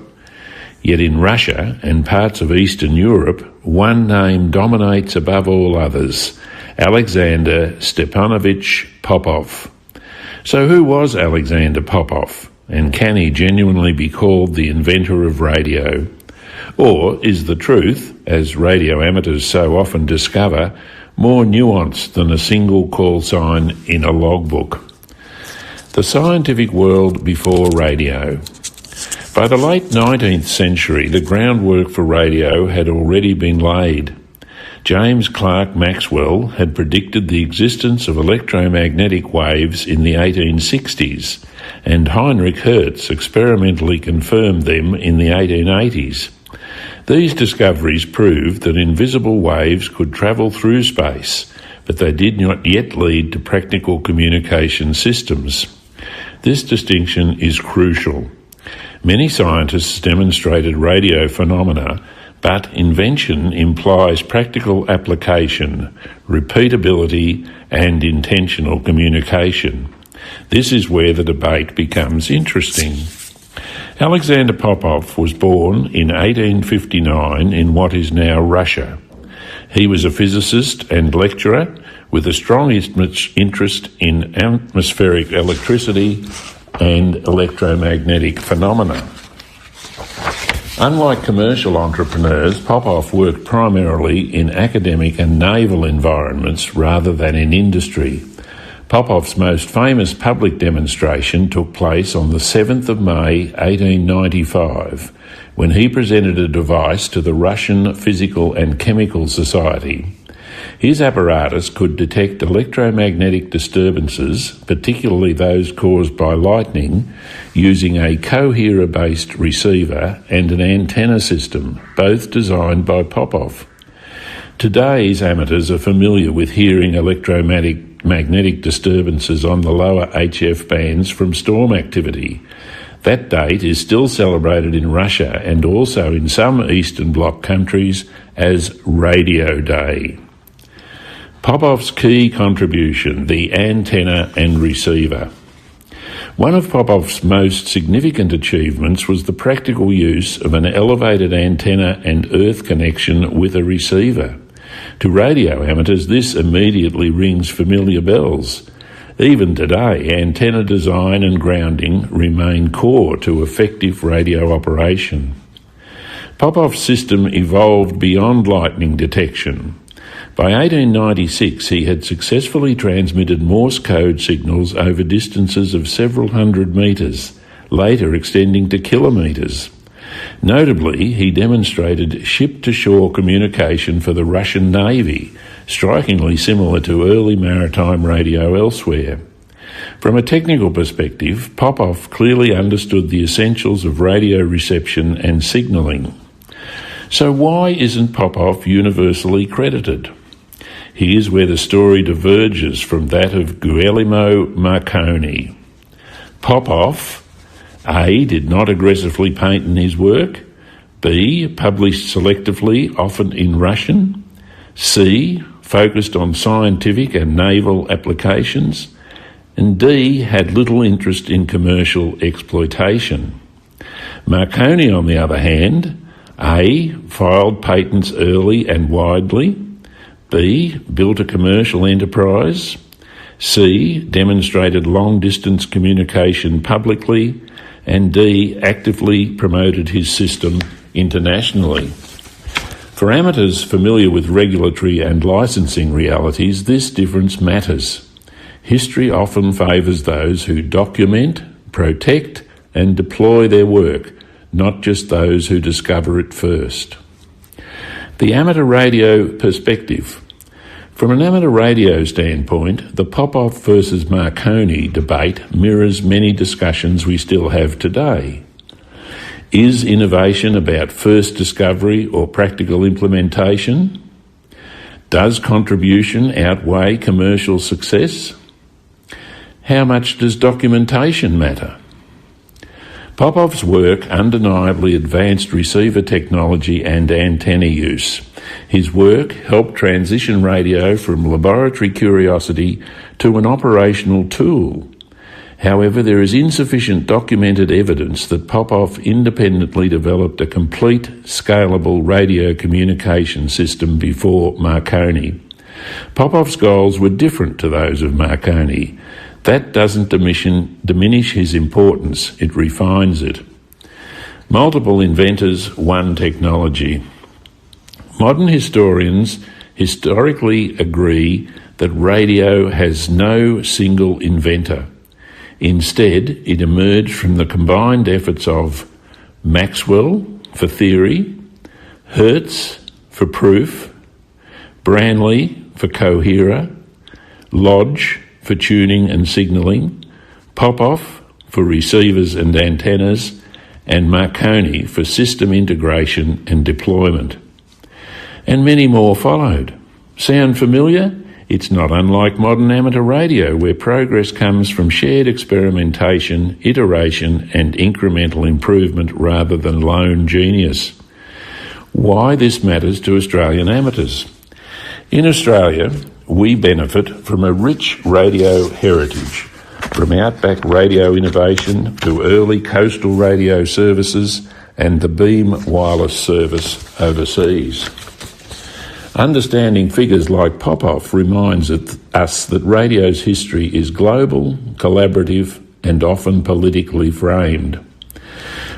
Yet in Russia and parts of Eastern Europe, one name dominates above all others, Alexander Stepanovich Popov. So who was Alexander Popov, and can he genuinely be called the inventor of radio? Or is the truth, as radio amateurs so often discover, more nuanced than a single call sign in a logbook? The scientific world before radio. By the late 19th century, the groundwork for radio had already been laid. James Clerk Maxwell had predicted the existence of electromagnetic waves in the 1860s, and Heinrich Hertz experimentally confirmed them in the 1880s. These discoveries proved that invisible waves could travel through space, but they did not yet lead to practical communication systems. This distinction is crucial. Many scientists demonstrated radio phenomena, but invention implies practical application, repeatability, and intentional communication. This is where the debate becomes interesting. Alexander Popov was born in 1859 in what is now Russia. He was a physicist and lecturer with a strong interest in atmospheric electricity and electromagnetic phenomena. Unlike commercial entrepreneurs, Popov worked primarily in academic and naval environments rather than in industry. Popov's most famous public demonstration took place on the 7th of May 1895, when he presented a device to the Russian Physical and Chemical Society. His apparatus could detect electromagnetic disturbances, particularly those caused by lightning, using a coherer-based receiver and an antenna system, both designed by Popov. Today's amateurs are familiar with hearing electromagnetic disturbances on the lower HF bands from storm activity. That date is still celebrated in Russia and also in some Eastern Bloc countries as Radio Day. Popov's key contribution, the antenna and receiver. One of Popov's most significant achievements was the practical use of an elevated antenna and earth connection with a receiver. To radio amateurs, this immediately rings familiar bells. Even today, antenna design and grounding remain core to effective radio operation. Popov's system evolved beyond lightning detection. By 1896, he had successfully transmitted Morse code signals over distances of several hundred metres, later extending to kilometres. Notably, he demonstrated ship-to-shore communication for the Russian Navy, strikingly similar to early maritime radio elsewhere. From a technical perspective, Popov clearly understood the essentials of radio reception and signalling. So why isn't Popov universally credited? Here's where the story diverges from that of Guglielmo Marconi. Popov, A, did not aggressively patent in his work, B, published selectively, often in Russian, C, focused on scientific and naval applications, and D, had little interest in commercial exploitation. Marconi, on the other hand, A, filed patents early and widely, B, built a commercial enterprise, C, demonstrated long-distance communication publicly, and D, actively promoted his system internationally. For amateurs familiar with regulatory and licensing realities, this difference matters. History often favours those who document, protect, and deploy their work, not just those who discover it first. The amateur radio perspective. From an amateur radio standpoint, the Popov versus Marconi debate mirrors many discussions we still have today. Is innovation about first discovery or practical implementation? Does contribution outweigh commercial success? How much does documentation matter? Popov's work undeniably advanced receiver technology and antenna use. His work helped transition radio from laboratory curiosity to an operational tool. However, there is insufficient documented evidence that Popov independently developed a complete, scalable radio communication system before Marconi. Popov's goals were different to those of Marconi. That doesn't diminish his importance, it refines it. Multiple inventors, one technology. Modern historians historically agree that radio has no single inventor. Instead, it emerged from the combined efforts of Maxwell for theory, Hertz for proof, Branly for coherer, Lodge for tuning and signalling, Popov for receivers and antennas, and Marconi for system integration and deployment. And many more followed. Sound familiar? It's not unlike modern amateur radio, where progress comes from shared experimentation, iteration, and incremental improvement rather than lone genius. Why this matters to Australian amateurs? In Australia, we benefit from a rich radio heritage, from outback radio innovation to early coastal radio services and the beam wireless service overseas. Understanding figures like Popov reminds us that radio's history is global, collaborative, and often politically framed.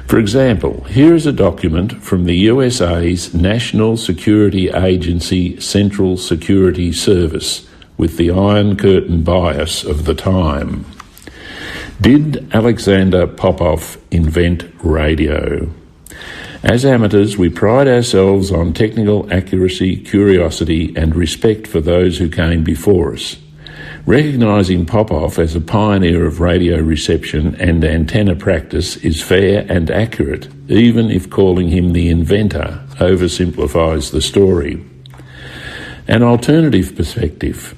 For example, here is a document from the USA's National Security Agency Central Security Service, with the Iron Curtain bias of the time. Did Alexander Popov invent radio? As amateurs, we pride ourselves on technical accuracy, curiosity, and respect for those who came before us. Recognising Popov as a pioneer of radio reception and antenna practice is fair and accurate, even if calling him the inventor oversimplifies the story. An alternative perspective.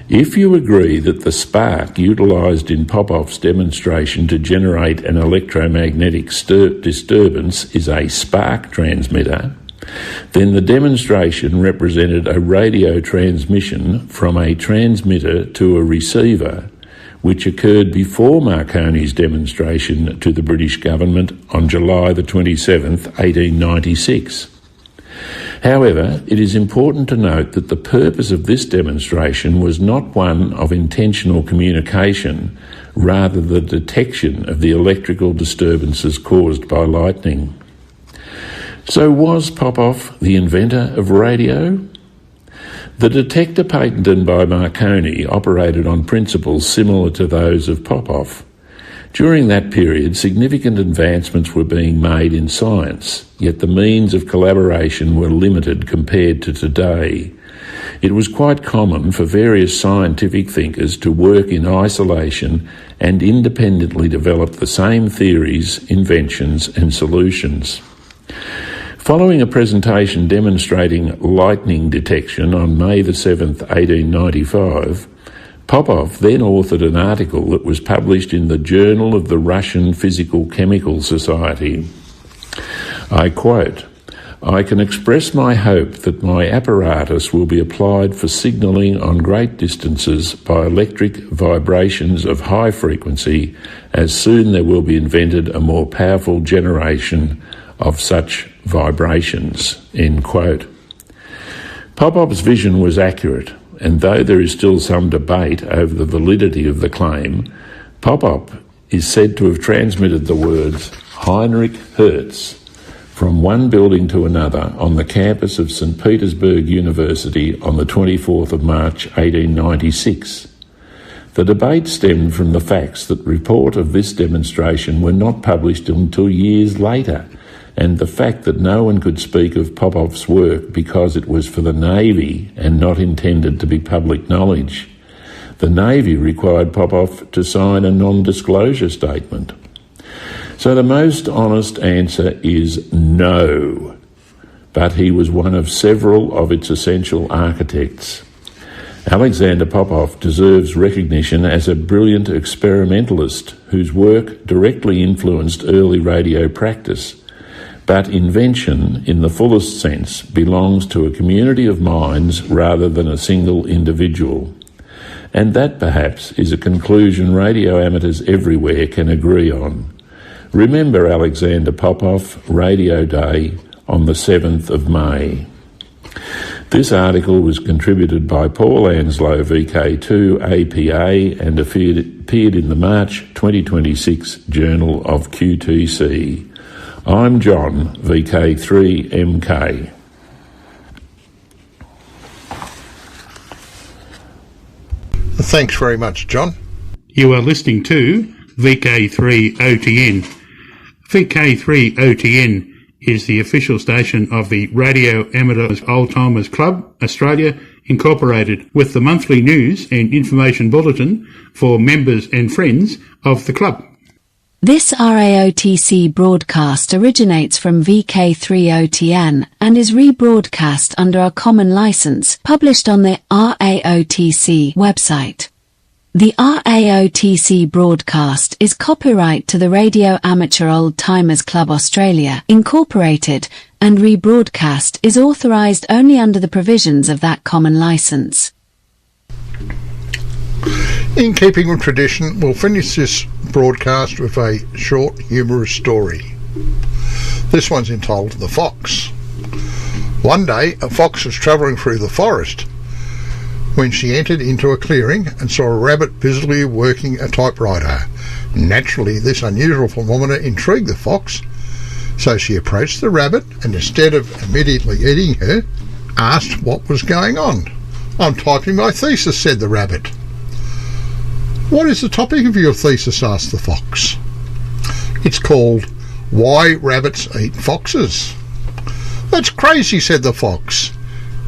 If you agree that the spark utilised in Popov's demonstration to generate an electromagnetic disturbance is a spark transmitter, then the demonstration represented a radio transmission from a transmitter to a receiver, which occurred before Marconi's demonstration to the British government on July the 27th, 1896. However, it is important to note that the purpose of this demonstration was not one of intentional communication, rather the detection of the electrical disturbances caused by lightning. So was Popov the inventor of radio? The detector patented by Marconi operated on principles similar to those of Popov. During that period, significant advancements were being made in science, yet the means of collaboration were limited compared to today. It was quite common for various scientific thinkers to work in isolation and independently develop the same theories, inventions, and solutions. Following a presentation demonstrating lightning detection on May the 7th, 1895, Popov then authored an article that was published in the Journal of the Russian Physical-Chemical Society. I quote, "I can express my hope that my apparatus will be applied for signalling on great distances by electric vibrations of high frequency, as soon there will be invented a more powerful generation of such vibrations." End quote. Popov's vision was accurate, and though there is still some debate over the validity of the claim, Popov is said to have transmitted the words Heinrich Hertz from one building to another on the campus of St. Petersburg University on the 24th of March 1896. The debate stemmed from the facts that report of this demonstration were not published until years later, and the fact that no one could speak of Popov's work because it was for the Navy and not intended to be public knowledge. The Navy required Popov to sign a non-disclosure statement. So the most honest answer is no, but he was one of several of its essential architects. Alexander Popov deserves recognition as a brilliant experimentalist whose work directly influenced early radio practice. But invention, in the fullest sense, belongs to a community of minds rather than a single individual. And that, perhaps, is a conclusion radio amateurs everywhere can agree on. Remember Alexander Popov, Radio Day, on the 7th of May. This article was contributed by Paul Anslow, VK2 APA, and appeared in the March 2026 Journal of QTC. I'm John, VK3MK. Thanks very much, John. You are listening to VK3OTN. VK3OTN is the official station of the Radio Amateurs Old Timers Club, Australia, Incorporated, with the monthly news and information bulletin for members and friends of the club. This RAOTC broadcast originates from VK3OTN and is rebroadcast under a common license published on the RAOTC website. The RAOTC broadcast is copyright to the Radio Amateur Old Timers Club Australia, Incorporated, and rebroadcast is authorised only under the provisions of that common licence. In keeping with tradition, we'll finish this broadcast with a short, humorous story. This one's entitled The Fox. One day, a fox was travelling through the forest when she entered into a clearing and saw a rabbit busily working a typewriter. Naturally, this unusual phenomenon intrigued the fox, so she approached the rabbit and, instead of immediately eating her, asked what was going on. I'm typing my thesis, said the rabbit. What is the topic of your thesis? Asked the fox. It's called Why Rabbits Eat Foxes. That's crazy, said the fox.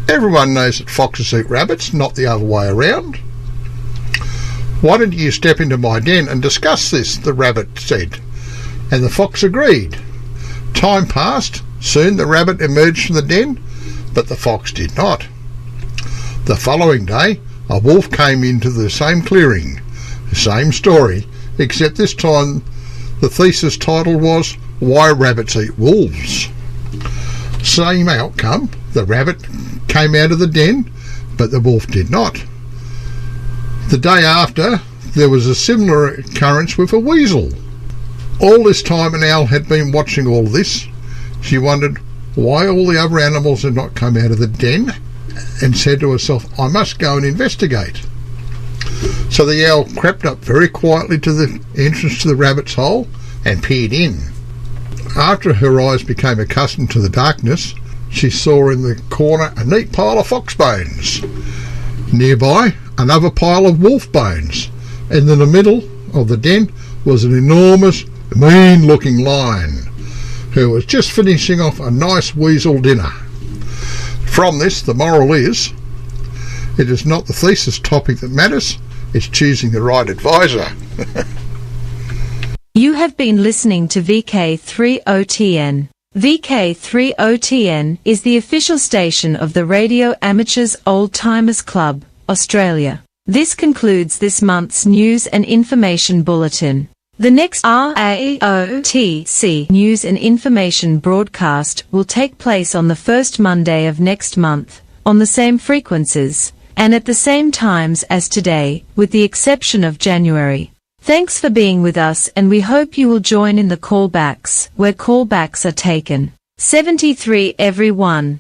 Everyone knows that foxes eat rabbits, not the other way around. Why don't you step into my den and discuss this, the rabbit said, and the fox agreed. Time passed. Soon the rabbit emerged from the den, but the fox did not. The following day, a wolf came into the same clearing. The same story, except this time the thesis title was Why Rabbits Eat Wolves. Same outcome. The rabbit came out of the den, but the wolf did not. The day after, there was a similar occurrence with a weasel. All this time an owl had been watching all this. She wondered why all the other animals had not come out of the den, and said to herself, I must go and investigate. So the owl crept up very quietly to the entrance to the rabbit's hole and peered in. After her eyes became accustomed to the darkness, she saw in the corner a neat pile of fox bones. Nearby, another pile of wolf bones, and in the middle of the den was an enormous, mean-looking lion, who was just finishing off a nice weasel dinner. From this, the moral is, it is not the thesis topic that matters, it's choosing the right advisor. You have been listening to VK3OTN. VK3OTN is the official station of the Radio Amateurs Old Timers Club, Australia. This concludes this month's news and information bulletin. The next RAOTC news and information broadcast will take place on the first Monday of next month, on the same frequencies, and at the same times as today, with the exception of January. Thanks for being with us, and we hope you will join in the callbacks, where callbacks are taken. 73 everyone.